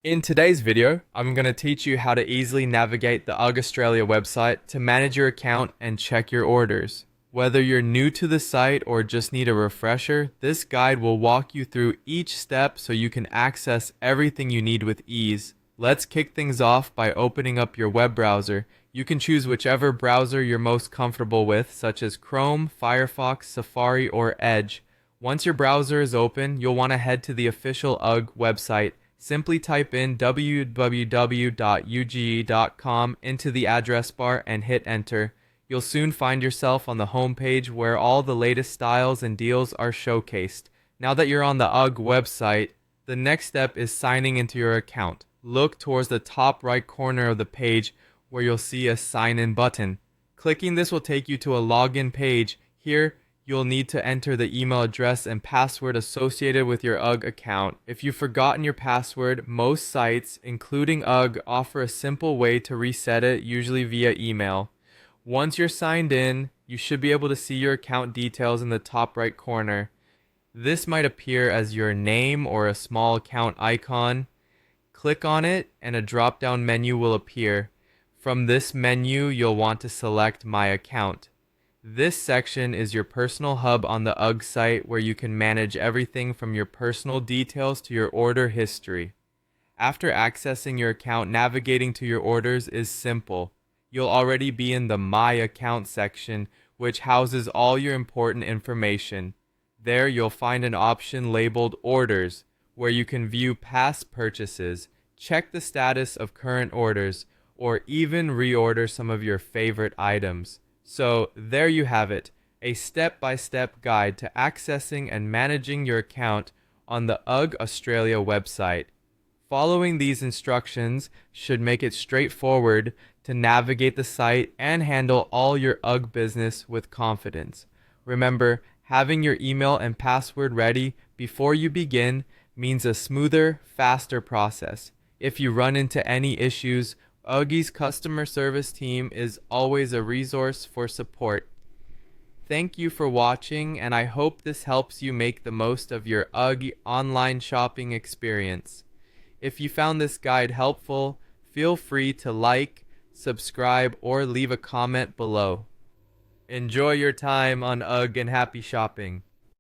In today's video, I'm going to teach you how to easily navigate the UGG Australia website to manage your account and check your orders. Whether you're new to the site or just need a refresher, this guide will walk you through each step so you can access everything you need with ease. Let's kick things off by opening up your web browser. You can choose whichever browser you're most comfortable with, such as Chrome, Firefox, Safari, or Edge. Once your browser is open, you'll want to head to the official UGG website. Simply type in www.ugg.com into the address bar and hit enter. You'll soon find yourself on the home page where all the latest styles and deals are showcased. Now that you're on the UGG website, the next step is signing into your account. Look towards the top right corner of the page where you'll see a sign in button. Clicking this will take you to a login page. Here, you'll need to enter the email address and password associated with your UGG account. If you've forgotten your password, most sites, including UGG, offer a simple way to reset it, usually via email. Once you're signed in, you should be able to see your account details in the top right corner. This might appear as your name or a small account icon. Click on it and a drop-down menu will appear. From this menu, you'll want to select My Account. This section is your personal hub on the UGG site where you can manage everything from your personal details to your order history. After accessing your account, navigating to your orders is simple. You'll already be in the My Account section, which houses all your important information. There you'll find an option labeled Orders, where you can view past purchases, check the status of current orders, or even reorder some of your favorite items. So there you have it, a step-by-step guide to accessing and managing your account on the UGG Australia website. Following these instructions should make it straightforward to navigate the site and handle all your UGG business with confidence. Remember, having your email and password ready before you begin means a smoother, faster process. If you run into any issues, UGG's customer service team is always a resource for support. Thank you for watching, and I hope this helps you make the most of your UGG online shopping experience. If you found this guide helpful, feel free to like, subscribe, or leave a comment below. Enjoy your time on UGG and happy shopping.